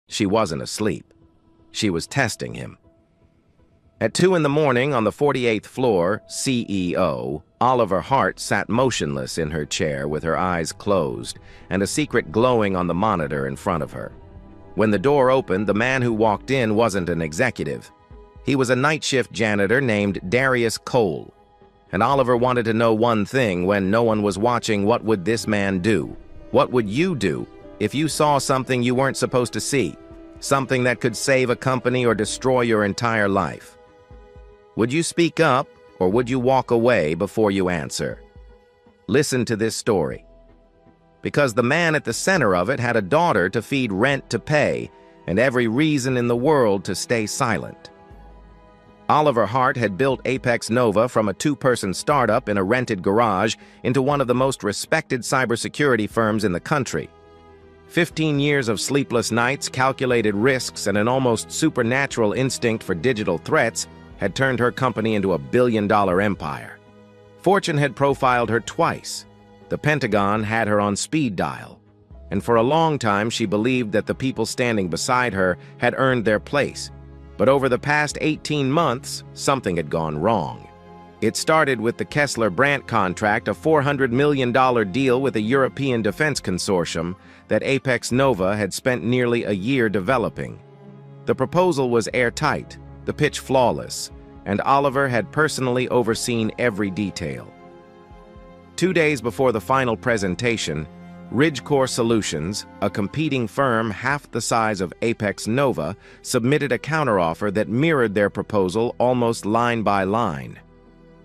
She wasn't asleep. She was testing him. At 2 in the morning on the 48th floor, CEO, Oliver Hart sat motionless in her chair with her eyes closed and a secret glowing on the monitor in front of her. When the door opened, the man who walked in wasn't an executive. He was a night shift janitor named Darius Cole. And Oliver wanted to know one thing: when no one was watching, what would this man do? What would you do if you saw something you weren't supposed to see? Something that could save a company or destroy your entire life? Would you speak up, or would you walk away before you answer? Listen to this story. Because the man at the center of it had a daughter to feed, rent to pay, and every reason in the world to stay silent. Oliver Hart had built Apex Nova from a 2-person startup in a rented garage into one of the most respected cybersecurity firms in the country. 15 years of sleepless nights, calculated risks, and an almost supernatural instinct for digital threats had turned her company into a billion-dollar empire. Fortune had profiled her twice. The Pentagon had her on speed dial. And for a long time, she believed that the people standing beside her had earned their place. But over the past 18 months, something had gone wrong. It started with the Kessler Brandt contract, a $400 million deal with a European defense consortium that Apex Nova had spent nearly a year developing. The proposal was airtight, the pitch flawless, and Oliver had personally overseen every detail. 2 days before the final presentation, Ridgecore Solutions, a competing firm half the size of Apex Nova, submitted a counteroffer that mirrored their proposal almost line by line.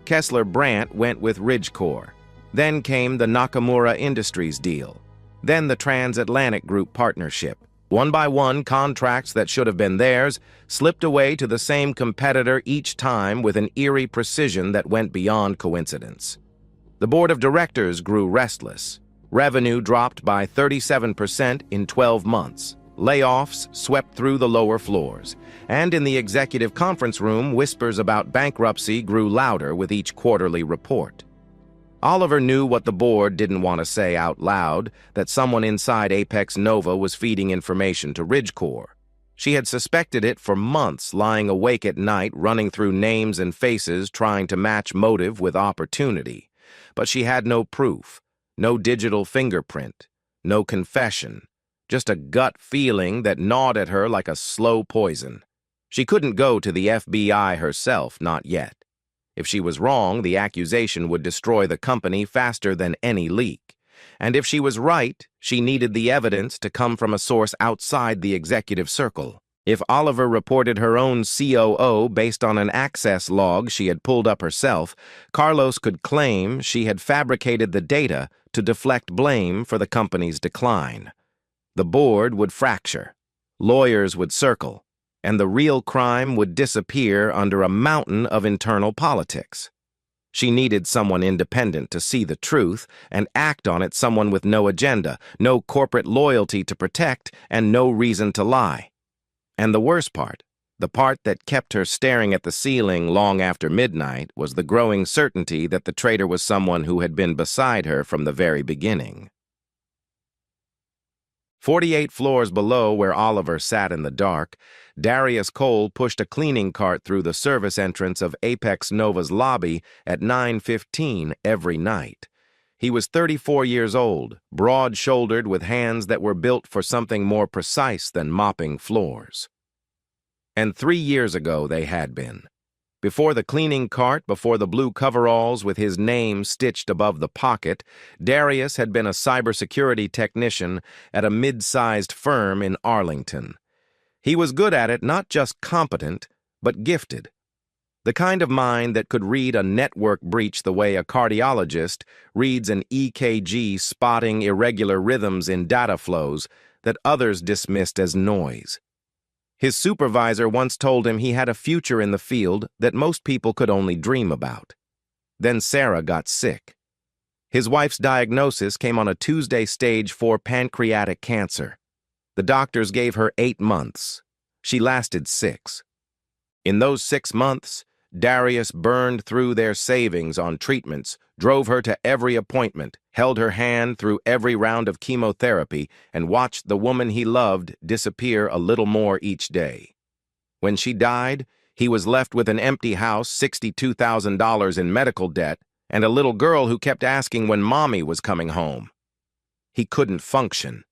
Kessler Brandt went with Ridgecore. Then came the Nakamura Industries deal. Then the Transatlantic Group partnership. One by one, contracts that should have been theirs slipped away to the same competitor each time with an eerie precision that went beyond coincidence. The board of directors grew restless. Revenue dropped by 37% in 12 months. Layoffs swept through the lower floors. And in the executive conference room, whispers about bankruptcy grew louder with each quarterly report. Oliver knew what the board didn't want to say out loud, that someone inside Apex Nova was feeding information to Ridgecore. She had suspected it for months, lying awake at night, running through names and faces, trying to match motive with opportunity. But she had no proof, no digital fingerprint, no confession, just a gut feeling that gnawed at her like a slow poison. She couldn't go to the FBI herself, not yet. If she was wrong, the accusation would destroy the company faster than any leak. And if she was right, she needed the evidence to come from a source outside the executive circle. If Oliver reported her own COO based on an access log she had pulled up herself, Carlos could claim she had fabricated the data to deflect blame for the company's decline. The board would fracture, lawyers would circle, and the real crime would disappear under a mountain of internal politics. She needed someone independent to see the truth and act on it, someone with no agenda, no corporate loyalty to protect, and no reason to lie. And the worst part, the part that kept her staring at the ceiling long after midnight, was the growing certainty that the traitor was someone who had been beside her from the very beginning. 48 floors below where Oliver sat in the dark, Darius Cole pushed a cleaning cart through the service entrance of Apex Nova's lobby at 9:15 every night. He was 34 years old, broad-shouldered with hands that were built for something more precise than mopping floors. And 3 years ago they had been. Before the cleaning cart, before the blue coveralls with his name stitched above the pocket, Darius had been a cybersecurity technician at a mid-sized firm in Arlington. He was good at it, not just competent, but gifted. The kind of mind that could read a network breach the way a cardiologist reads an EKG, spotting irregular rhythms in data flows that others dismissed as noise. His supervisor once told him he had a future in the field that most people could only dream about. Then Sarah got sick. His wife's diagnosis came on a Tuesday stage 4 pancreatic cancer. The doctors gave her 8 months. She lasted 6. In those 6 months, Darius burned through their savings on treatments, drove her to every appointment, held her hand through every round of chemotherapy, and watched the woman he loved disappear a little more each day. When she died, he was left with an empty house, $62,000 in medical debt, and a little girl who kept asking when Mommy was coming home. He couldn't function.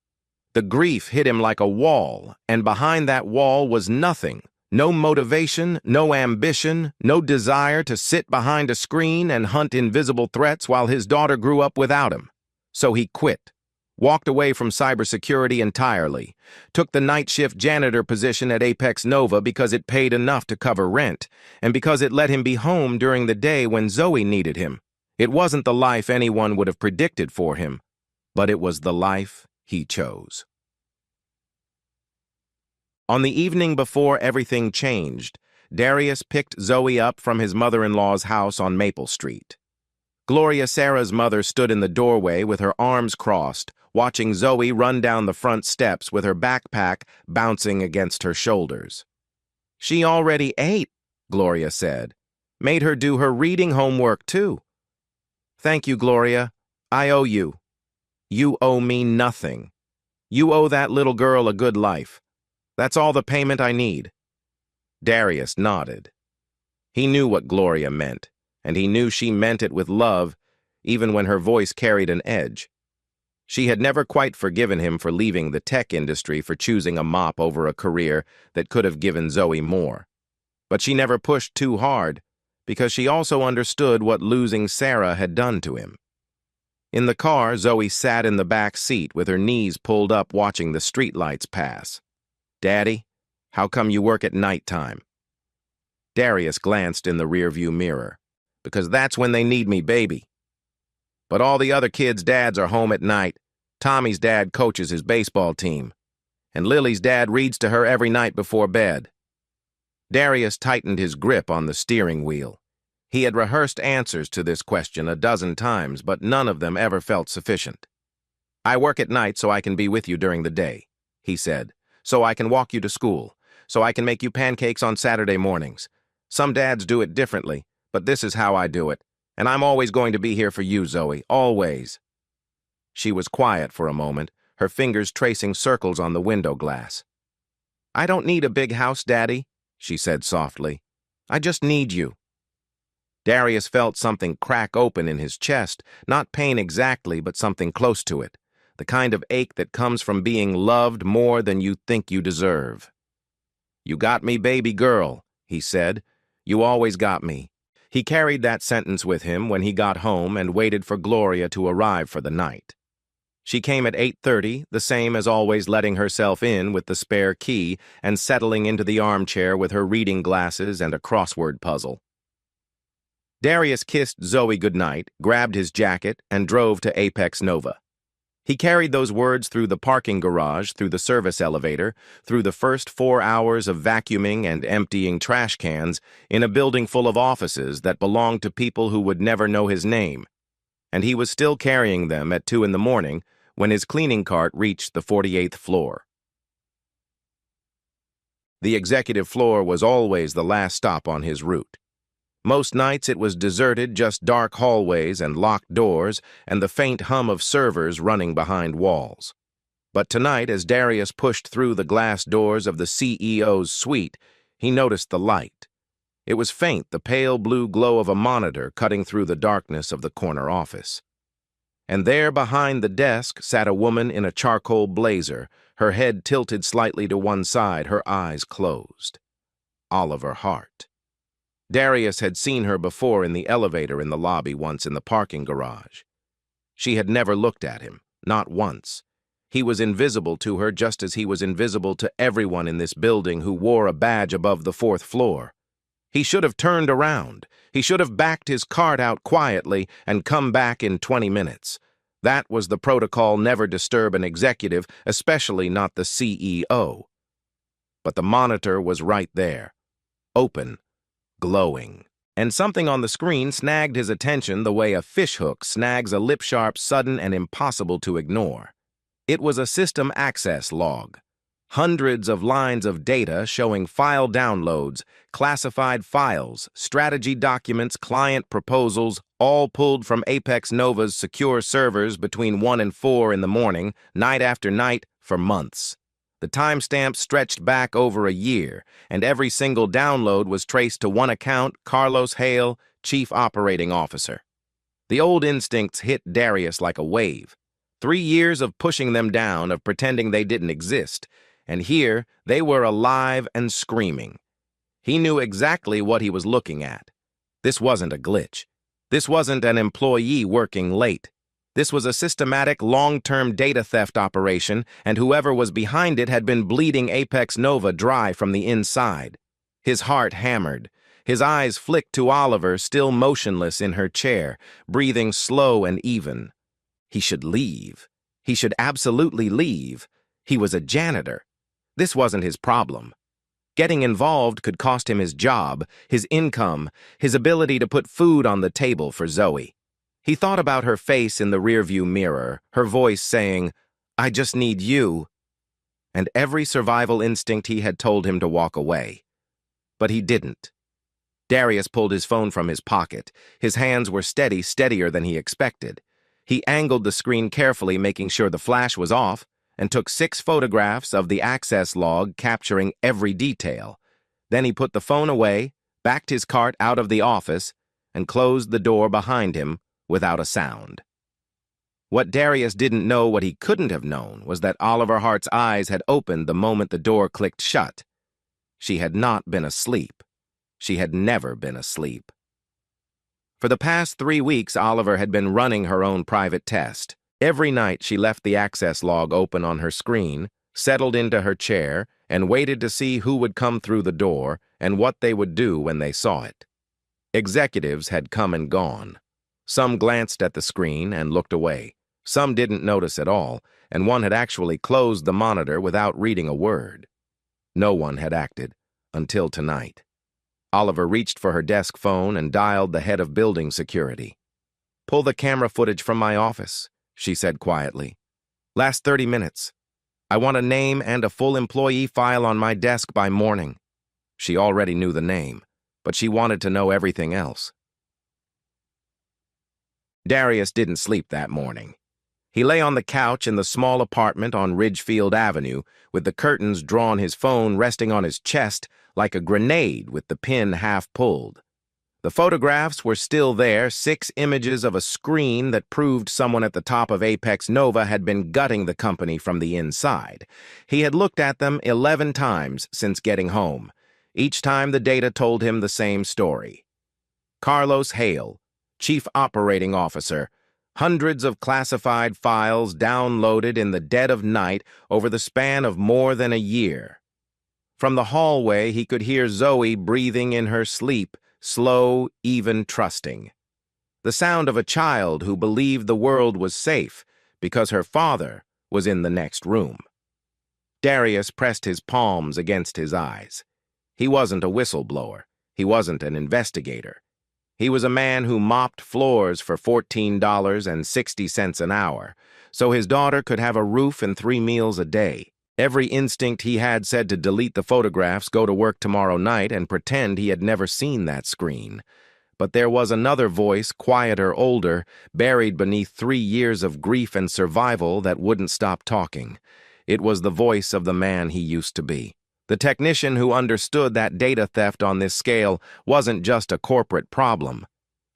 The grief hit him like a wall, and behind that wall was nothing. No motivation, no ambition, no desire to sit behind a screen and hunt invisible threats while his daughter grew up without him. So he quit, walked away from cybersecurity entirely, took the night shift janitor position at Apex Nova because it paid enough to cover rent, and because it let him be home during the day when Zoe needed him. It wasn't the life anyone would have predicted for him, but it was the life he chose. On the evening before everything changed, Darius picked Zoe up from his mother-in-law's house on Maple Street. Gloria Sarah's mother stood in the doorway with her arms crossed, watching Zoe run down the front steps with her backpack bouncing against her shoulders. "She already ate," Gloria said. "Made her do her reading homework, too." "Thank you, Gloria. I owe you." "You owe me nothing. You owe that little girl a good life. That's all the payment I need." Darius nodded. He knew what Gloria meant, and he knew she meant it with love, even when her voice carried an edge. She had never quite forgiven him for leaving the tech industry for choosing a mop over a career that could have given Zoe more. But she never pushed too hard, because she also understood what losing Sarah had done to him. In the car, Zoe sat in the back seat with her knees pulled up watching the streetlights pass. "Daddy, how come you work at nighttime?" Darius glanced in the rearview mirror. "Because that's when they need me, baby." "But all the other kids' dads are home at night. Tommy's dad coaches his baseball team. And Lily's dad reads to her every night before bed." Darius tightened his grip on the steering wheel. He had rehearsed answers to this question a dozen times, but none of them ever felt sufficient. "I work at night so I can be with you during the day," he said. "So I can walk you to school. So I can make you pancakes on Saturday mornings. Some dads do it differently, but this is how I do it. And I'm always going to be here for you, Zoe, always." She was quiet for a moment, her fingers tracing circles on the window glass. "I don't need a big house, Daddy," she said softly. "I just need you." Darius felt something crack open in his chest, not pain exactly, but something close to it. The kind of ache that comes from being loved more than you think you deserve. "You got me, baby girl," he said. "You always got me." He carried that sentence with him when he got home and waited for Gloria to arrive for the night. She came at 8:30, the same as always, letting herself in with the spare key and settling into the armchair with her reading glasses and a crossword puzzle. Darius kissed Zoe goodnight, grabbed his jacket, and drove to Apex Nova. He carried those words through the parking garage, through the service elevator, through the first 4 hours of vacuuming and emptying trash cans in a building full of offices that belonged to people who would never know his name. And he was still carrying them at 2 in the morning when his cleaning cart reached the 48th floor. The executive floor was always the last stop on his route. Most nights it was deserted, just dark hallways and locked doors and the faint hum of servers running behind walls. But tonight, as Darius pushed through the glass doors of the CEO's suite, he noticed the light. It was faint, the pale blue glow of a monitor cutting through the darkness of the corner office. And there behind the desk sat a woman in a charcoal blazer, her head tilted slightly to one side, her eyes closed. Oliver Hart. Darius had seen her before in the elevator in the lobby, once in the parking garage. She had never looked at him, not once. He was invisible to her just as he was invisible to everyone in this building who wore a badge above the 4th floor. He should have turned around. He should have backed his cart out quietly and come back in 20 minutes. That was the protocol: never disturb an executive, especially not the CEO. But the monitor was right there, open, glowing. And something on the screen snagged his attention the way a fishhook snags a lip-sharp, sudden, and impossible to ignore. It was a system access log. Hundreds of lines of data showing file downloads, classified files, strategy documents, client proposals, all pulled from Apex Nova's secure servers between 1 and 4 in the morning, night after night, for months. The timestamp stretched back over a year, and every single download was traced to one account, Carlos Hale, Chief Operating Officer. The old instincts hit Darius like a wave. 3 years of pushing them down, of pretending they didn't exist, and here they were alive and screaming. He knew exactly what he was looking at. This wasn't a glitch. This wasn't an employee working late. This was a systematic, long-term data theft operation, and whoever was behind it had been bleeding Apex Nova dry from the inside. His heart hammered. His eyes flicked to Oliver, still motionless in her chair, breathing slow and even. He should leave. He should absolutely leave. He was a janitor. This wasn't his problem. Getting involved could cost him his job, his income, his ability to put food on the table for Zoe. He thought about her face in the rearview mirror, her voice saying, "I just need you," and every survival instinct he had told him to walk away. But he didn't. Darius pulled his phone from his pocket. His hands were steady, steadier than he expected. He angled the screen carefully, making sure the flash was off, and took 6 photographs of the access log capturing every detail. Then he put the phone away, backed his cart out of the office, and closed the door behind him without a sound. What Darius didn't know, what he couldn't have known, was that Oliver Hart's eyes had opened the moment the door clicked shut. She had not been asleep. She had never been asleep. For the past 3 weeks, Oliver had been running her own private test. Every night she left the access log open on her screen, settled into her chair, and waited to see who would come through the door and what they would do when they saw it. Executives had come and gone. Some glanced at the screen and looked away. Some didn't notice at all, and one had actually closed the monitor without reading a word. No one had acted, until tonight. Oliver reached for her desk phone and dialed the head of building security. "Pull the camera footage from my office," she said quietly. "Last 30 minutes. I want a name and a full employee file on my desk by morning." She already knew the name, but she wanted to know everything else. Darius didn't sleep that morning. He lay on the couch in the small apartment on Ridgefield Avenue, with the curtains drawn, his phone resting on his chest like a grenade with the pin half pulled. The photographs were still there, 6 images of a screen that proved someone at the top of Apex Nova had been gutting the company from the inside. He had looked at them 11 times since getting home. Each time the data told him the same story. Carlos Hale, Chief Operating Officer, hundreds of classified files downloaded in the dead of night over the span of more than a year. From the hallway, he could hear Zoe breathing in her sleep, slow, even, trusting. The sound of a child who believed the world was safe because her father was in the next room. Darius pressed his palms against his eyes. He wasn't a whistleblower. He wasn't an investigator. He was a man who mopped floors for $14.60 an hour, so his daughter could have a roof and 3 meals a day. Every instinct he had said to delete the photographs, go to work tomorrow night, and pretend he had never seen that screen. But there was another voice, quieter, older, buried beneath 3 years of grief and survival that wouldn't stop talking. It was the voice of the man he used to be. The technician who understood that data theft on this scale wasn't just a corporate problem.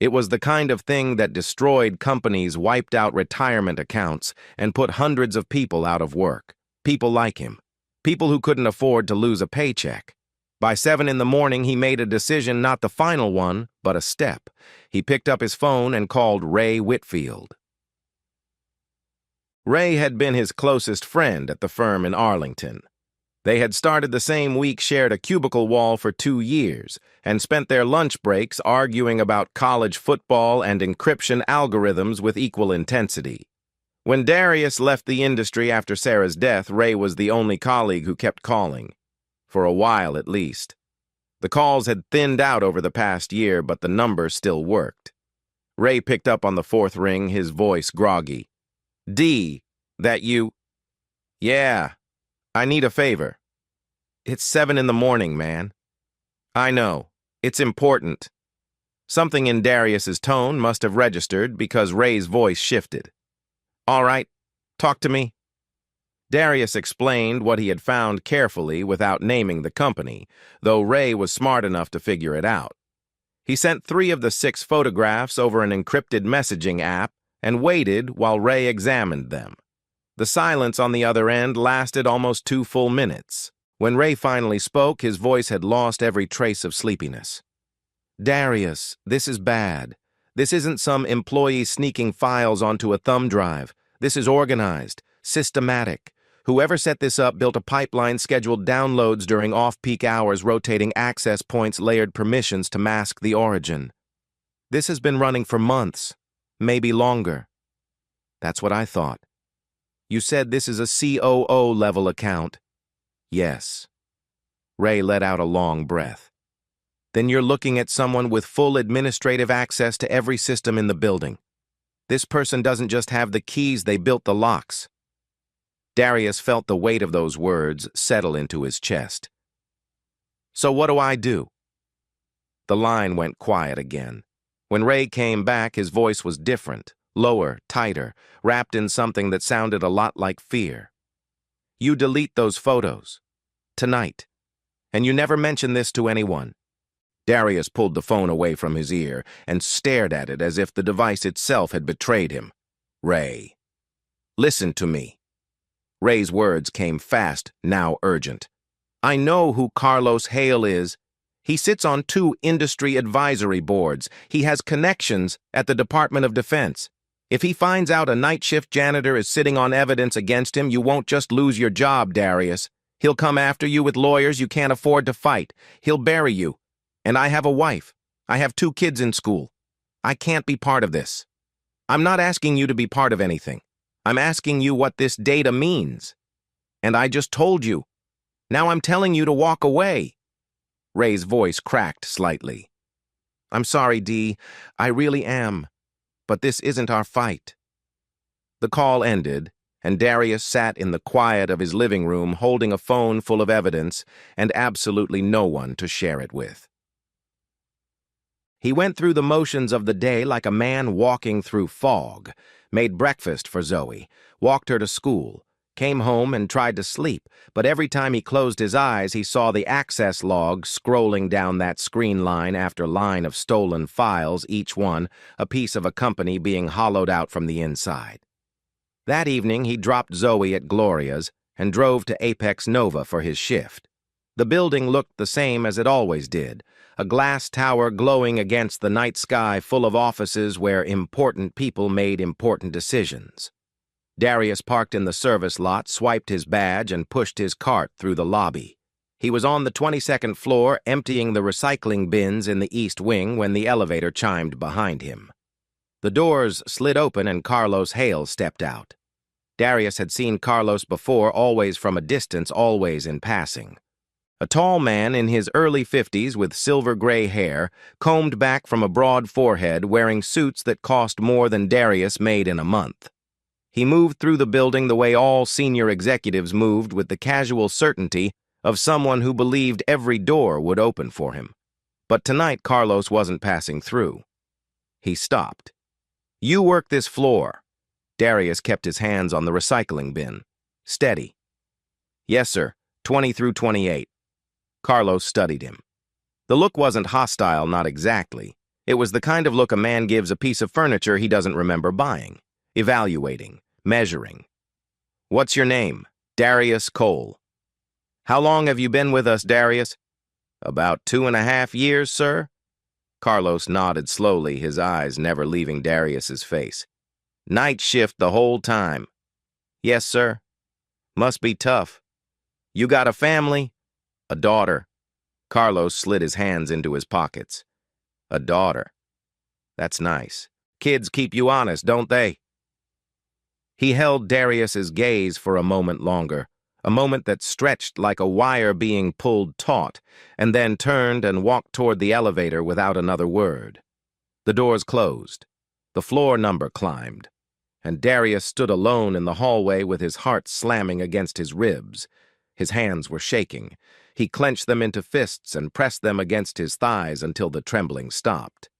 It was the kind of thing that destroyed companies, wiped out retirement accounts, and put hundreds of people out of work. People like him. People who couldn't afford to lose a paycheck. By 7 in the morning, he made a decision, not the final one, but a step. He picked up his phone and called Ray Whitfield. Ray had been his closest friend at the firm in Arlington. They had started the same week, shared a cubicle wall for 2 years, and spent their lunch breaks arguing about college football and encryption algorithms with equal intensity. When Darius left the industry after Sarah's death, Ray was the only colleague who kept calling. For a while, at least. The calls had thinned out over the past year, but the number still worked. Ray picked up on the 4th ring, his voice groggy. "D, that you?" "Yeah. I need a favor. It's 7 in the morning, man. I know. It's important. Something in Darius's tone must have registered because Ray's voice shifted. All right, talk to me. Darius explained what he had found carefully without naming the company, though Ray was smart enough to figure it out. He sent 3 of the 6 photographs over an encrypted messaging app and waited while Ray examined them. The silence on the other end lasted almost 2 full minutes. When Ray finally spoke, his voice had lost every trace of sleepiness. Darius, this is bad. This isn't some employee sneaking files onto a thumb drive. This is organized, systematic. Whoever set this up built a pipeline, scheduled downloads during off-peak hours, rotating access points, layered permissions to mask the origin. This has been running for months, maybe longer. That's what I thought. You said this is a COO-level account. Yes. Ray let out a long breath. Then you're looking at someone with full administrative access to every system in the building. This person doesn't just have the keys, they built the locks. Darius felt the weight of those words settle into his chest. So what do I do? The line went quiet again. When Ray came back, his voice was different, lower, tighter, wrapped in something that sounded a lot like fear. You delete those photos. Tonight. And you never mention this to anyone. Darius pulled the phone away from his ear and stared at it as if the device itself had betrayed him. Ray. Listen to me. Ray's words came fast, now urgent. I know who Carlos Hale is. He sits on 2 industry advisory boards. He has connections at the Department of Defense. If he finds out a night shift janitor is sitting on evidence against him, you won't just lose your job, Darius. He'll come after you with lawyers you can't afford to fight. He'll bury you. And I have a wife. I have 2 kids in school. I can't be part of this. I'm not asking you to be part of anything. I'm asking you what this data means. And I just told you. Now I'm telling you to walk away. Ray's voice cracked slightly. I'm sorry, Dee. I really am. But this isn't our fight. The call ended, and Darius sat in the quiet of his living room holding a phone full of evidence and absolutely no one to share it with. He went through the motions of the day like a man walking through fog, made breakfast for Zoe, walked her to school, came home and tried to sleep, but every time he closed his eyes, he saw the access log scrolling down that screen line after line of stolen files, each one a piece of a company being hollowed out from the inside. That evening, he dropped Zoe at Gloria's and drove to Apex Nova for his shift. The building looked the same as it always did, a glass tower glowing against the night sky full of offices where important people made important decisions. Darius parked in the service lot, swiped his badge, and pushed his cart through the lobby. He was on the 22nd floor, emptying the recycling bins in the east wing when the elevator chimed behind him. The doors slid open and Carlos Hale stepped out. Darius had seen Carlos before, always from a distance, always in passing. A tall man in his early 50s with silver-gray hair, combed back from a broad forehead, wearing suits that cost more than Darius made in a month. He moved through the building the way all senior executives moved, with the casual certainty of someone who believed every door would open for him. But tonight Carlos wasn't passing through. He stopped. You work this floor. Darius kept his hands on the recycling bin. Steady. Yes, sir. 20 through 28. Carlos studied him. The look wasn't hostile, not exactly. It was the kind of look a man gives a piece of furniture he doesn't remember buying, evaluating, measuring. What's your name? Darius Cole. How long have you been with us, Darius? About 2.5 years, sir. Carlos nodded slowly, his eyes never leaving Darius's face. Night shift the whole time. Yes, sir. Must be tough. You got a family? A daughter. Carlos slid his hands into his pockets. A daughter. That's nice. Kids keep you honest, don't they? He held Darius's gaze for a moment longer, a moment that stretched like a wire being pulled taut, and then turned and walked toward the elevator without another word. The doors closed. The floor number climbed, and Darius stood alone in the hallway with his heart slamming against his ribs. His hands were shaking. He clenched them into fists and pressed them against his thighs until the trembling stopped.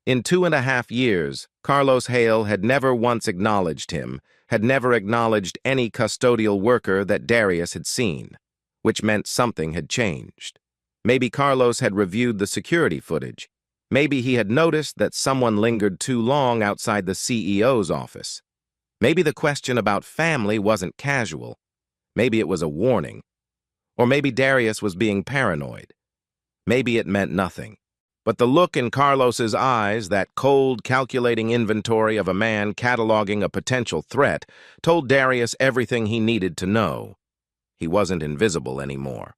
In 2.5 years, Carlos Hale had never once acknowledged him, had never acknowledged any custodial worker that Darius had seen, which meant something had changed. Maybe Carlos had reviewed the security footage. Maybe he had noticed that someone lingered too long outside the CEO's office. Maybe the question about family wasn't casual. Maybe it was a warning. Or maybe Darius was being paranoid. Maybe it meant nothing. But the look in Carlos's eyes, that cold, calculating inventory of a man cataloging a potential threat, told Darius everything he needed to know. He wasn't invisible anymore.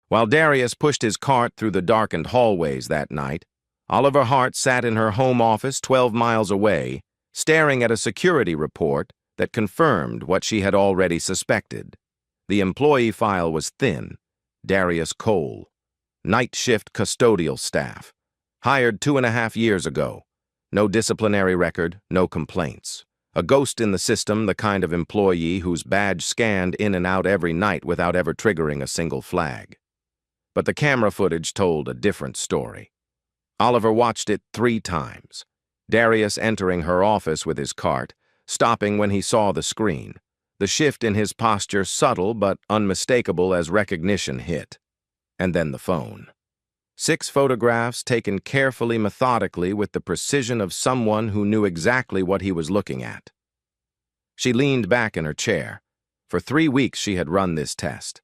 While Darius pushed his cart through the darkened hallways that night, Oliver Hart sat in her home office 12 miles away, staring at a security report that confirmed what she had already suspected. The employee file was thin. Darius Cole. Night shift custodial staff. Hired 2.5 years ago. No disciplinary record, no complaints. A ghost in the system, the kind of employee whose badge scanned in and out every night without ever triggering a single flag. But the camera footage told a different story. Oliver watched it 3 times. Darius entering her office with his cart, stopping when he saw the screen. The shift in his posture subtle but unmistakable as recognition hit. And then the phone. 6 photographs taken carefully, methodically, with the precision of someone who knew exactly what he was looking at. She leaned back in her chair. For 3 weeks she had run this test.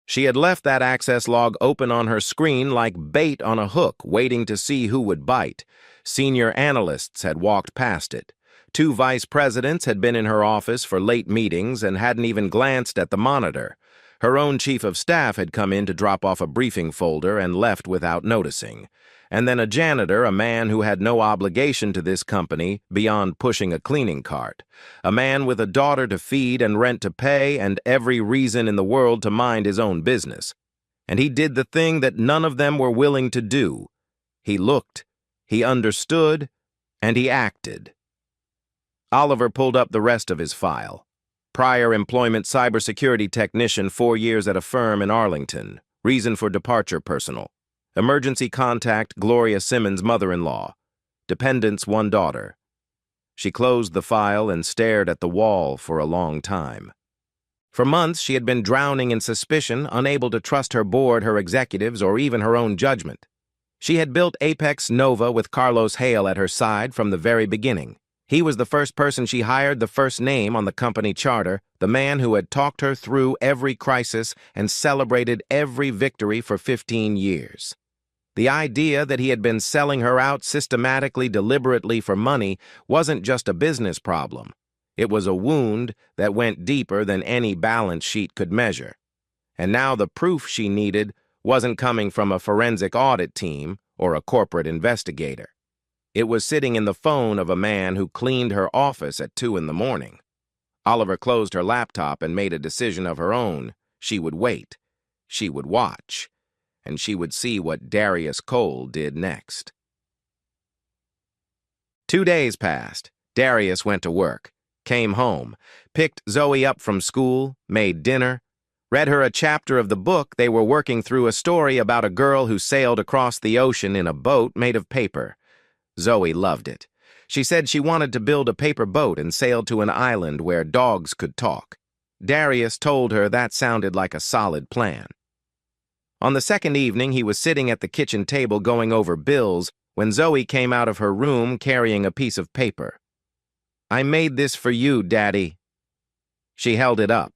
She had left that access log open on her screen like bait on a hook, waiting to see who would bite. Senior analysts had walked past it. 2 vice presidents had been in her office for late meetings and hadn't even glanced at the monitor. Her own chief of staff had come in to drop off a briefing folder and left without noticing. And then a janitor, a man who had no obligation to this company beyond pushing a cleaning cart. A man with a daughter to feed and rent to pay and every reason in the world to mind his own business. And he did the thing that none of them were willing to do. He looked, he understood, and he acted. Oliver pulled up the rest of his file. Prior employment cybersecurity technician, 4 years at a firm in Arlington. Reason for departure personal. Emergency contact Gloria Simmons' mother-in-law. Dependents 1 daughter. She closed the file and stared at the wall for a long time. For months she had been drowning in suspicion, unable to trust her board, her executives, or even her own judgment. She had built Apex Nova with Carlos Hale at her side from the very beginning. He was the first person she hired, the first name on the company charter, the man who had talked her through every crisis and celebrated every victory for 15 years. The idea that he had been selling her out systematically, deliberately for money wasn't just a business problem. It was a wound that went deeper than any balance sheet could measure. And now the proof she needed wasn't coming from a forensic audit team or a corporate investigator. It was sitting in the phone of a man who cleaned her office at 2 in the morning. Oliver closed her laptop and made a decision of her own. She would wait. She would watch. And she would see what Darius Cole did next. 2 days passed. Darius went to work, came home, picked Zoe up from school, made dinner, read her a chapter of the book they were working through, a story about a girl who sailed across the ocean in a boat made of paper. Zoe loved it. She said she wanted to build a paper boat and sail to an island where dogs could talk. Darius told her that sounded like a solid plan. On the second evening, he was sitting at the kitchen table going over bills when Zoe came out of her room carrying a piece of paper. "I made this for you, Daddy." She held it up.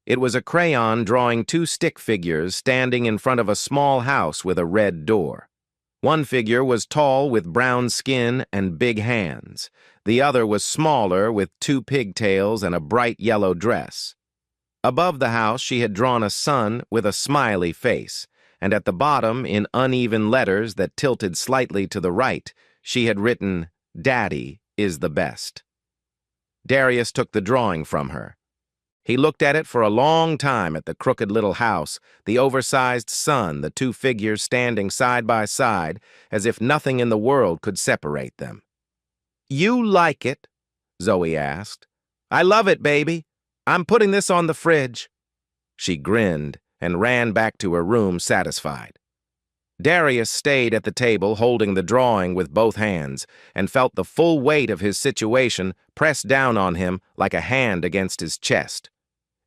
It was a crayon drawing 2 stick figures standing in front of a small house with a red door. One figure was tall with brown skin and big hands. The other was smaller with 2 pigtails and a bright yellow dress. Above the house she had drawn a sun with a smiley face, and at the bottom, in uneven letters that tilted slightly to the right, she had written, "Daddy is the best." Darius took the drawing from her. He looked at it for a long time, at the crooked little house, the oversized sun, the 2 figures standing side by side, as if nothing in the world could separate them. "You like it?" Zoe asked. "I love it, baby. I'm putting this on the fridge. She grinned and ran back to her room satisfied. Darius stayed at the table holding the drawing with both hands and felt the full weight of his situation pressed down on him like a hand against his chest.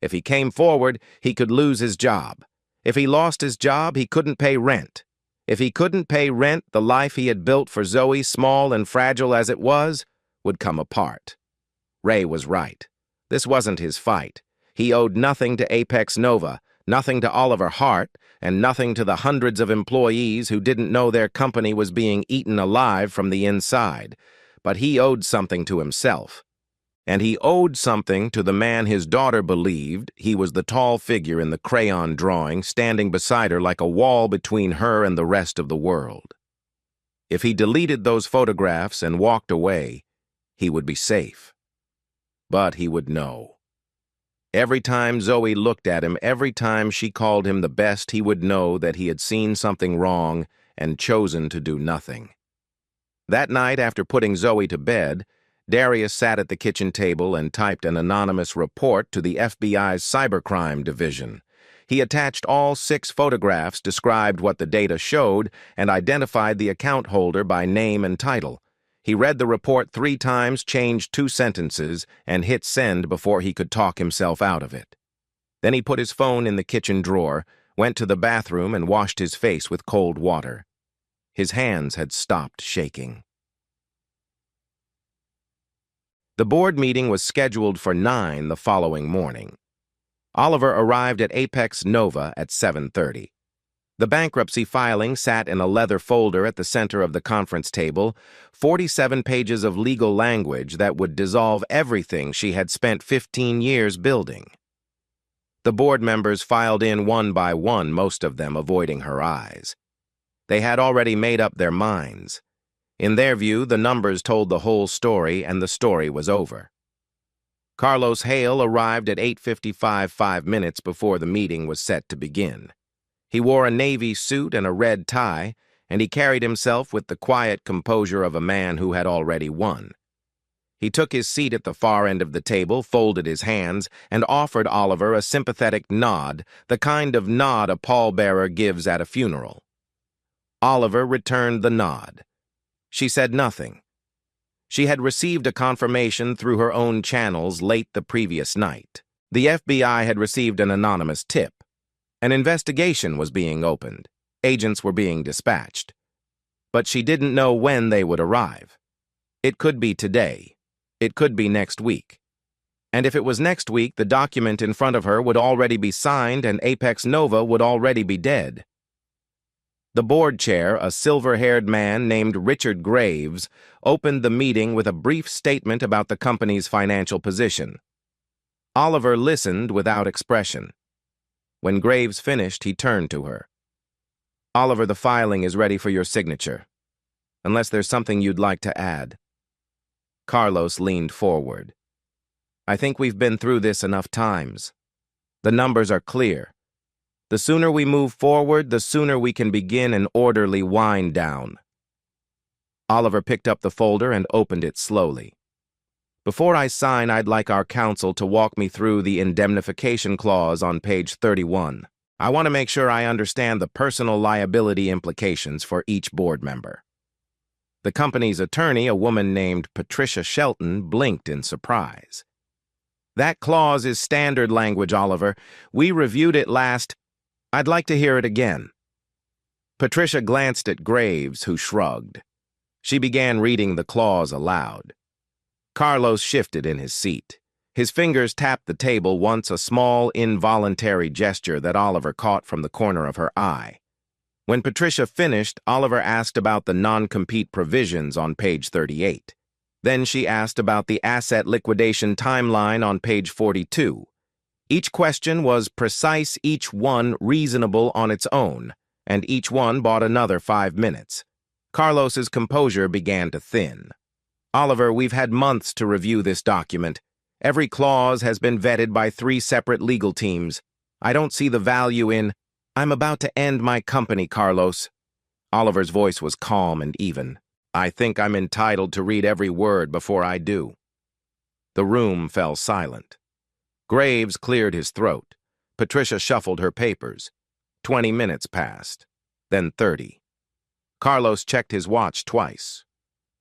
If he came forward, he could lose his job. If he lost his job, he couldn't pay rent. If he couldn't pay rent, the life he had built for Zoe, small and fragile as it was, would come apart. Ray was right. This wasn't his fight. He owed nothing to Apex Nova, nothing to Oliver Hart, and nothing to the hundreds of employees who didn't know their company was being eaten alive from the inside. But he owed something to himself. And he owed something to the man his daughter believed he was the tall figure in the crayon drawing standing beside her like a wall between her and the rest of the world. If he deleted those photographs and walked away, he would be safe. But he would know. Every time Zoe looked at him, every time she called him the best, he would know that he had seen something wrong and chosen to do nothing. That night, after putting Zoe to bed, Darius sat at the kitchen table and typed an anonymous report to the FBI's cybercrime division. He attached all 6 photographs, described what the data showed, and identified the account holder by name and title. He read the report 3 times, changed 2 sentences, and hit send before he could talk himself out of it. Then he put his phone in the kitchen drawer, went to the bathroom, and washed his face with cold water. His hands had stopped shaking. The board meeting was scheduled for 9 the following morning. Oliver arrived at Apex Nova at 7:30. The bankruptcy filing sat in a leather folder at the center of the conference table, 47 pages of legal language that would dissolve everything she had spent 15 years building. The board members filed in one by one, most of them avoiding her eyes. They had already made up their minds. In their view, the numbers told the whole story, and the story was over. Carlos Hale arrived at 8:55, 5 minutes before the meeting was set to begin. He wore a navy suit and a red tie, and he carried himself with the quiet composure of a man who had already won. He took his seat at the far end of the table, folded his hands, and offered Oliver a sympathetic nod, the kind of nod a pallbearer gives at a funeral. Oliver returned the nod. She said nothing. She had received a confirmation through her own channels late the previous night. The FBI had received an anonymous tip. An investigation was being opened. Agents were being dispatched. But she didn't know when they would arrive. It could be today. It could be next week. And if it was next week, the document in front of her would already be signed and Apex Nova would already be dead. The board chair, a silver-haired man named Richard Graves, opened the meeting with a brief statement about the company's financial position. Oliver listened without expression. When Graves finished, he turned to her. "Oliver, the filing is ready for your signature, unless there's something you'd like to add." Carlos leaned forward. "I think we've been through this enough times. The numbers are clear. The sooner we move forward, the sooner we can begin an orderly wind down." Oliver picked up the folder and opened it slowly. "Before I sign, I'd like our counsel to walk me through the indemnification clause on page 31. I want to make sure I understand the personal liability implications for each board member." The company's attorney, a woman named Patricia Shelton, blinked in surprise. "That clause is standard language, Oliver. We reviewed it last. I'd like to hear it again." Patricia glanced at Graves, who shrugged. She began reading the clause aloud. Carlos shifted in his seat. His fingers tapped the table once, a small, involuntary gesture that Oliver caught from the corner of her eye. When Patricia finished, Oliver asked about the non-compete provisions on page 38. Then she asked about the asset liquidation timeline on page 42. Each question was precise, each one reasonable on its own, and each one bought another 5 minutes. Carlos's composure began to thin. "Oliver, we've had months to review this document. Every clause has been vetted by 3 separate legal teams. I don't see the value in—" "I'm about to end my company, Carlos." Oliver's voice was calm and even. "I think I'm entitled to read every word before I do." The room fell silent. Graves cleared his throat. Patricia shuffled her papers. 20 minutes passed, then 30. Carlos checked his watch twice.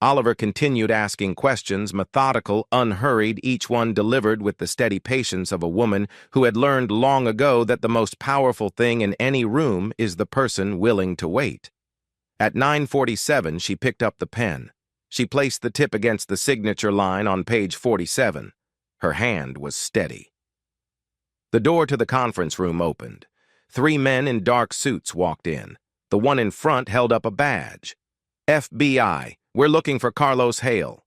Oliver continued asking questions, methodical, unhurried, each one delivered with the steady patience of a woman who had learned long ago that the most powerful thing in any room is the person willing to wait. At 9:47, she picked up the pen. She placed the tip against the signature line on page 47. Her hand was steady. The door to the conference room opened. 3 men in dark suits walked in. The one in front held up a badge. FBI, we're looking for Carlos Hale.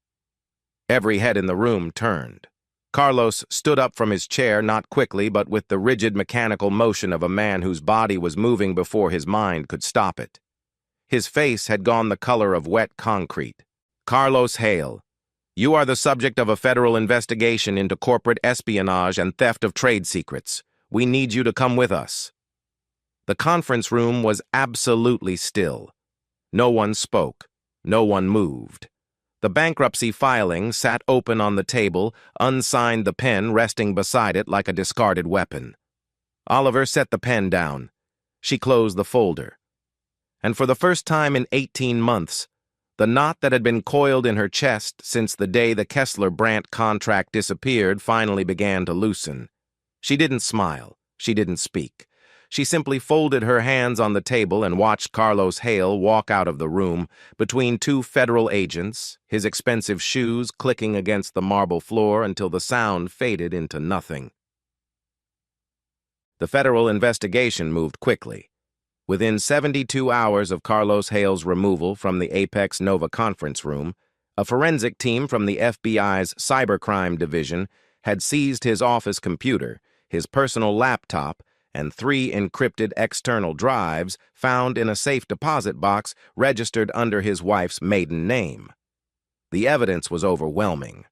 Every head in the room turned. Carlos stood up from his chair, not quickly, but with the rigid mechanical motion of a man whose body was moving before his mind could stop it. His face had gone the color of wet concrete. Carlos Hale, you are the subject of a federal investigation into corporate espionage and theft of trade secrets. We need you to come with us. The conference room was absolutely still. No one spoke. No one moved. The bankruptcy filing sat open on the table, unsigned, the pen resting beside it like a discarded weapon. Oliver set the pen down. She closed the folder. And for the first time in 18 months, the knot that had been coiled in her chest since the day the Kessler-Brandt contract disappeared finally began to loosen. She didn't smile. She didn't speak. She simply folded her hands on the table and watched Carlos Hale walk out of the room between 2 federal agents, his expensive shoes clicking against the marble floor until the sound faded into nothing. The federal investigation moved quickly. Within 72 hours of Carlos Hale's removal from the Apex Nova conference room, a forensic team from the FBI's cybercrime division had seized his office computer, his personal laptop, and 3 encrypted external drives found in a safe deposit box registered under his wife's maiden name. The evidence was overwhelming.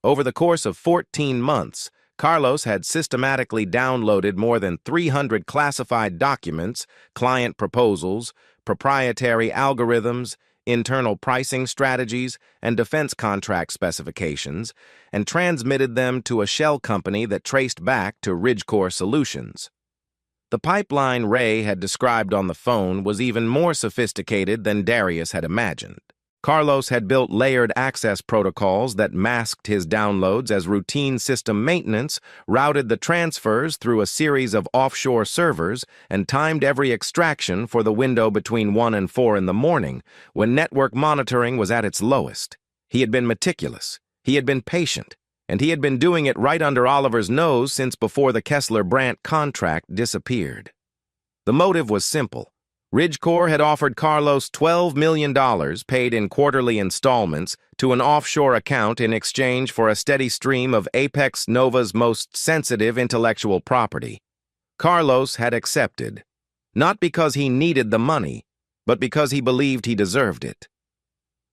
Over the course of 14 months, Carlos had systematically downloaded more than 300 classified documents, client proposals, proprietary algorithms, internal pricing strategies, and defense contract specifications, and transmitted them to a shell company that traced back to Ridgecore Solutions. The pipeline Ray had described on the phone was even more sophisticated than Darius had imagined. Carlos had built layered access protocols that masked his downloads as routine system maintenance, routed the transfers through a series of offshore servers, and timed every extraction for the window between 1 and 4 in the morning, when network monitoring was at its lowest. He had been meticulous. He had been patient. And he had been doing it right under Oliver's nose since before the Kessler-Brandt contract disappeared. The motive was simple. Ridgecore had offered Carlos $12 million paid in quarterly installments to an offshore account in exchange for a steady stream of Apex Nova's most sensitive intellectual property. Carlos had accepted, not because he needed the money, but because he believed he deserved it.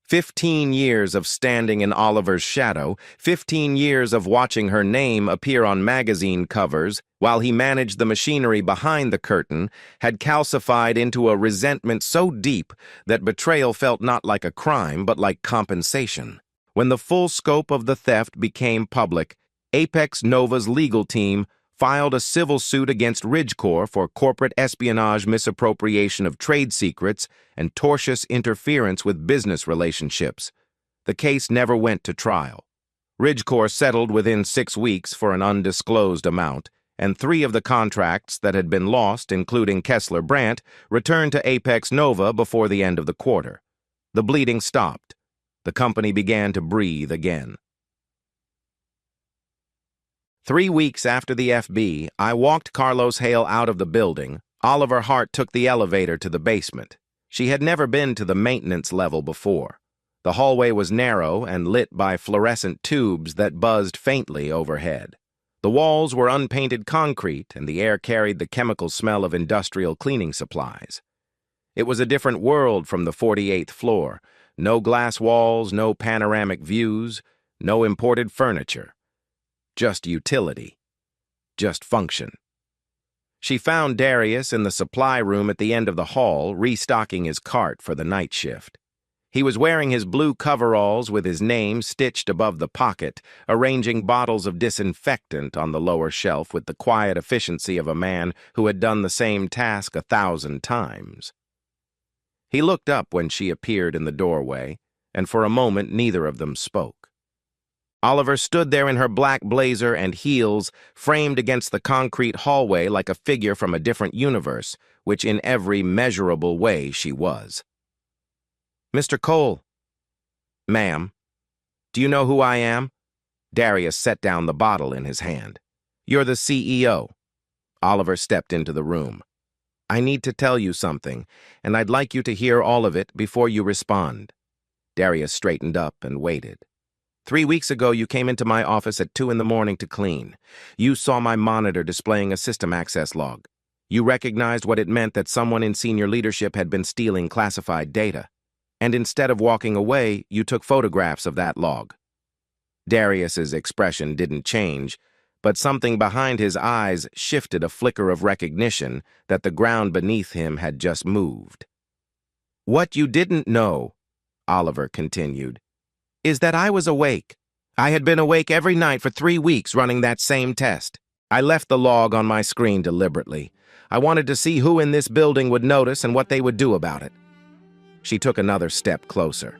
15 years of standing in Oliver's shadow, 15 years of watching her name appear on magazine covers while he managed the machinery behind the curtain, had calcified into a resentment so deep that betrayal felt not like a crime but like compensation. When the full scope of the theft became public, Apex Nova's legal team filed a civil suit against Ridgecore for corporate espionage, misappropriation of trade secrets, and tortious interference with business relationships. The case never went to trial. Ridgecore settled within 6 weeks for an undisclosed amount, and 3 of the contracts that had been lost, including Kessler-Brandt, returned to Apex Nova before the end of the quarter. The bleeding stopped. The company began to breathe again. 3 weeks after the FB, I walked Carlos Hale out of the building. Oliver Hart took the elevator to the basement. She had never been to the maintenance level before. The hallway was narrow and lit by fluorescent tubes that buzzed faintly overhead. The walls were unpainted concrete, and the air carried the chemical smell of industrial cleaning supplies. It was a different world from the 48th floor. No glass walls, no panoramic views, no imported furniture. Just utility. Just function. She found Darius in the supply room at the end of the hall, restocking his cart for the night shift. He was wearing his blue coveralls with his name stitched above the pocket, arranging bottles of disinfectant on the lower shelf with the quiet efficiency of a man who had done the same task 1,000 times. He looked up when she appeared in the doorway, and for a moment neither of them spoke. Oliver stood there in her black blazer and heels, framed against the concrete hallway like a figure from a different universe, which in every measurable way she was. "Mr. Cole." "Ma'am." "Do you know who I am?" Darius set down the bottle in his hand. "You're the CEO." Oliver stepped into the room. "I need to tell you something, and I'd like you to hear all of it before you respond." Darius straightened up and waited. 3 weeks ago, you came into my office at 2 in the morning to clean. You saw my monitor displaying a system access log. You recognized what it meant that someone in senior leadership had been stealing classified data. And instead of walking away, you took photographs of that log. Darius's expression didn't change, but something behind his eyes shifted a flicker of recognition that the ground beneath him had just moved. "What you didn't know," Oliver continued, "is that I was awake. I had been awake every night for 3 weeks running that same test. I left the log on my screen deliberately. I wanted to see who in this building would notice and what they would do about it." She took another step closer.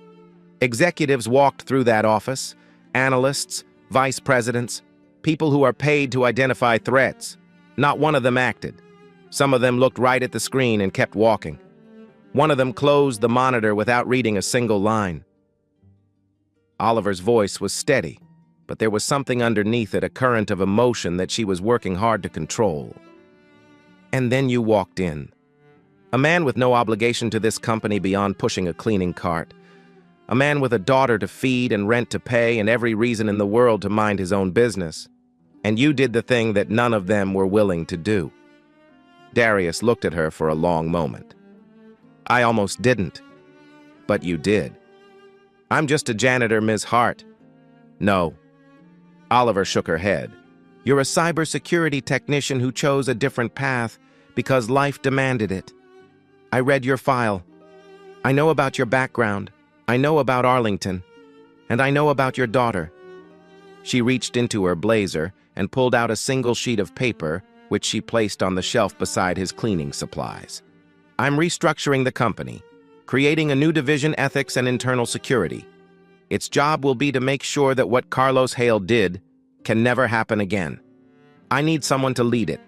Executives walked through that office, analysts, vice presidents, people who are paid to identify threats. Not one of them acted. Some of them looked right at the screen and kept walking. One of them closed the monitor without reading a single line. Oliver's voice was steady, but there was something underneath it, a current of emotion that she was working hard to control. "And then you walked in. A man with no obligation to this company beyond pushing a cleaning cart. A man with a daughter to feed and rent to pay and every reason in the world to mind his own business. And you did the thing that none of them were willing to do." Darius looked at her for a long moment. "I almost didn't. But you did." "I'm just a janitor, Ms. Hart." "No." Oliver shook her head. "You're a cybersecurity technician who chose a different path because life demanded it. I read your file. I know about your background. I know about Arlington. And I know about your daughter." She reached into her blazer and pulled out a single sheet of paper, which she placed on the shelf beside his cleaning supplies. "I'm restructuring the company, creating a new division, ethics and internal security. Its job will be to make sure that what Carlos Hale did can never happen again. I need someone to lead it.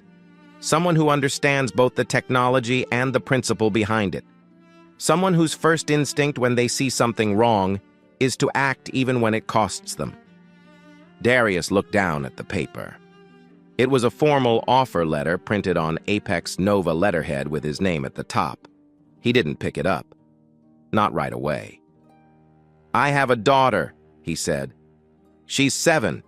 Someone who understands both the technology and the principle behind it. Someone whose first instinct when they see something wrong is to act even when it costs them." Darius looked down at the paper. It was a formal offer letter printed on Apex Nova letterhead with his name at the top. He didn't pick it up. Not right away. "I have a daughter," he said. "She's 7.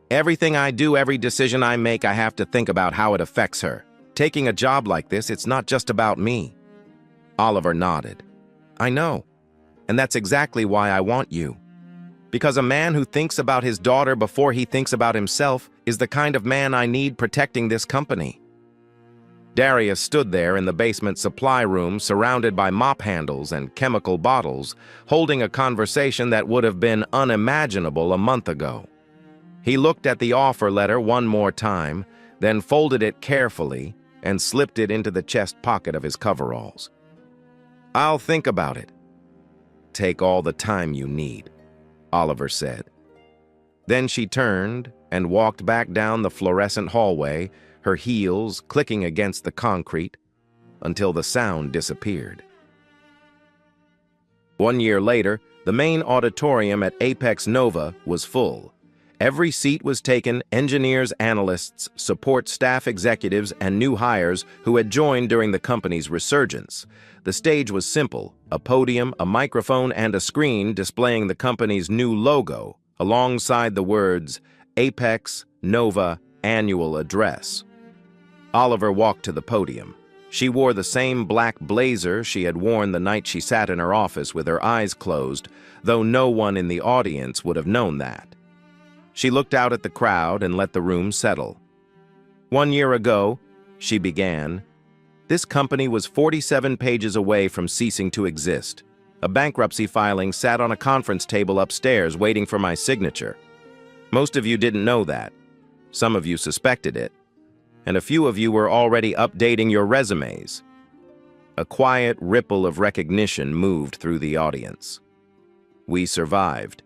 Everything I do, every decision I make, I have to think about how it affects her. Taking a job like this, it's not just about me." Oliver nodded. "I know. And that's exactly why I want you. Because a man who thinks about his daughter before he thinks about himself is the kind of man I need protecting this company." Darius stood there in the basement supply room, surrounded by mop handles and chemical bottles, holding a conversation that would have been unimaginable a month ago. He looked at the offer letter one more time, then folded it carefully and slipped it into the chest pocket of his coveralls. "I'll think about it." "Take all the time you need," Oliver said. Then she turned and walked back down the fluorescent hallway, her heels clicking against the concrete, until the sound disappeared. 1 year later, the main auditorium at Apex Nova was full. Every seat was taken, engineers, analysts, support staff executives, and new hires who had joined during the company's resurgence. The stage was simple, a podium, a microphone, and a screen displaying the company's new logo, alongside the words, Apex Nova Annual Address. Oliver walked to the podium. She wore the same black blazer she had worn the night she sat in her office with her eyes closed, though no one in the audience would have known that. She looked out at the crowd and let the room settle. 1 year ago, she began, this company was 47 pages away from ceasing to exist. A bankruptcy filing sat on a conference table upstairs waiting for my signature. Most of you didn't know that. Some of you suspected it. And a few of you were already updating your resumes. A quiet ripple of recognition moved through the audience. We survived.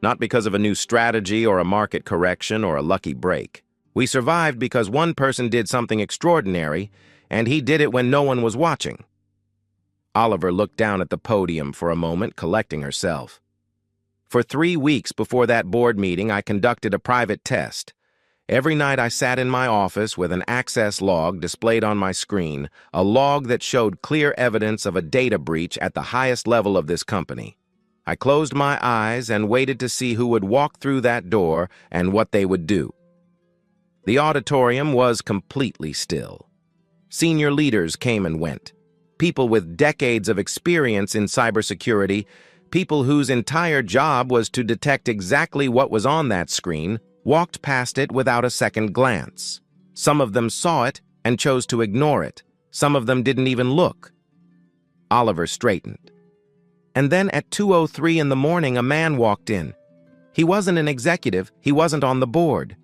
Not because of a new strategy or a market correction or a lucky break. We survived because one person did something extraordinary, and he did it when no one was watching. Oliver looked down at the podium for a moment, collecting herself. For 3 weeks before that board meeting, I conducted a private test. Every night I sat in my office with an access log displayed on my screen, a log that showed clear evidence of a data breach at the highest level of this company. I closed my eyes and waited to see who would walk through that door and what they would do. The auditorium was completely still. Senior leaders came and went. People with decades of experience in cybersecurity, people whose entire job was to detect exactly what was on that screen, walked past it without a second glance. Some of them saw it and chose to ignore it. Some of them didn't even look. Oliver straightened. And then at 2:03 in the morning, a man walked in. He wasn't an executive. He wasn't on the board.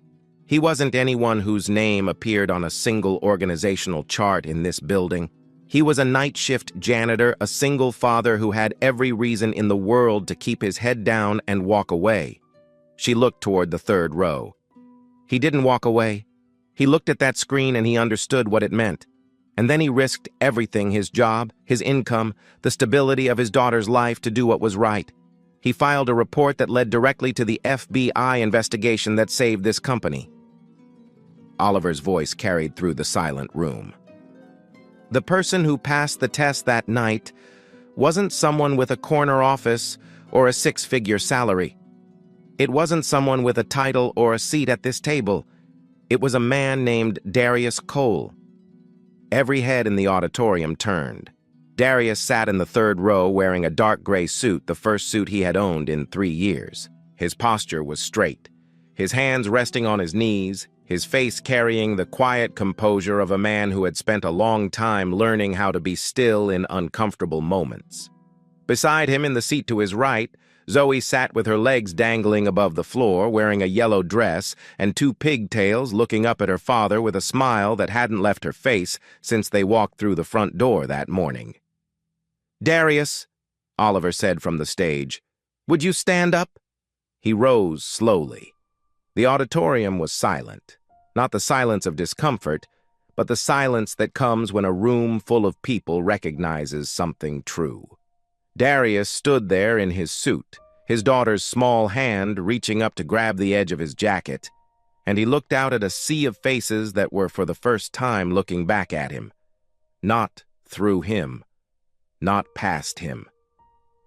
He wasn't anyone whose name appeared on a single organizational chart in this building. He was a night shift janitor, a single father who had every reason in the world to keep his head down and walk away. She looked toward the third row. He didn't walk away. He looked at that screen and he understood what it meant. And then he risked everything, his job, his income, the stability of his daughter's life to do what was right. He filed a report that led directly to the FBI investigation that saved this company. Oliver's voice carried through the silent room. The person who passed the test that night wasn't someone with a corner office or a six-figure salary. It wasn't someone with a title or a seat at this table. It was a man named Darius Cole. Every head in the auditorium turned. Darius sat in the third row wearing a dark gray suit, the first suit he had owned in 3 years. His posture was straight, his hands resting on his knees, his face carrying the quiet composure of a man who had spent a long time learning how to be still in uncomfortable moments. Beside him, in the seat to his right, Zoe sat with her legs dangling above the floor, wearing a yellow dress and 2 pigtails, looking up at her father with a smile that hadn't left her face since they walked through the front door that morning. "Darius," Oliver said from the stage, "would you stand up?" He rose slowly. The auditorium was silent, not the silence of discomfort, but the silence that comes when a room full of people recognizes something true. Darius stood there in his suit, his daughter's small hand reaching up to grab the edge of his jacket, and he looked out at a sea of faces that were for the first time looking back at him. Not through him, not past him,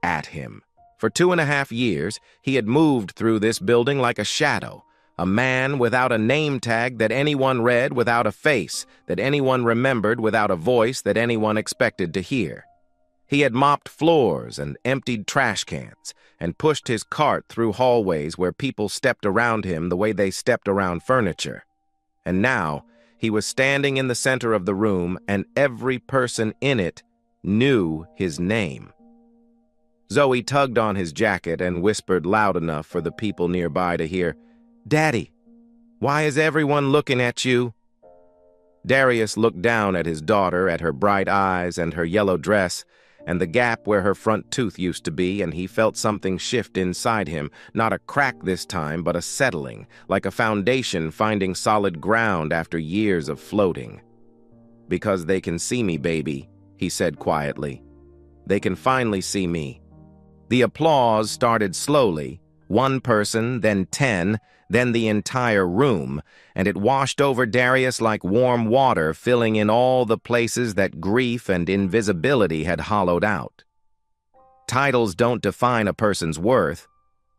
at him. For 2.5 years, he had moved through this building like a shadow, a man without a name tag that anyone read, without a face that anyone remembered, without a voice that anyone expected to hear. He had mopped floors and emptied trash cans and pushed his cart through hallways where people stepped around him the way they stepped around furniture. And now he was standing in the center of the room, and every person in it knew his name. Zoe tugged on his jacket and whispered loud enough for the people nearby to hear, "Daddy, why is everyone looking at you?" Darius looked down at his daughter, at her bright eyes and her yellow dress, and the gap where her front tooth used to be, and he felt something shift inside him, not a crack this time, but a settling, like a foundation finding solid ground after years of floating. "Because they can see me, baby," he said quietly. "They can finally see me." The applause started slowly, 1 person, then 10, then the entire room, and it washed over Darius like warm water, filling in all the places that grief and invisibility had hollowed out. Titles don't define a person's worth.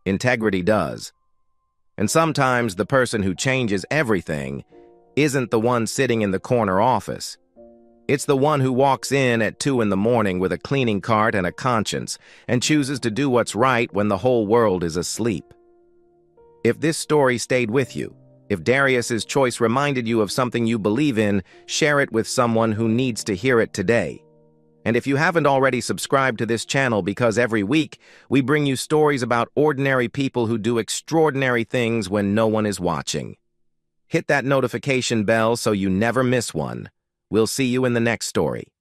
Integrity does. And sometimes the person who changes everything isn't the one sitting in the corner office. It's the one who walks in at 2 in the morning with a cleaning cart and a conscience and chooses to do what's right when the whole world is asleep. If this story stayed with you, if Darius's choice reminded you of something you believe in, share it with someone who needs to hear it today. And if you haven't already subscribed to this channel, because every week we bring you stories about ordinary people who do extraordinary things when no one is watching. Hit that notification bell so you never miss one. We'll see you in the next story.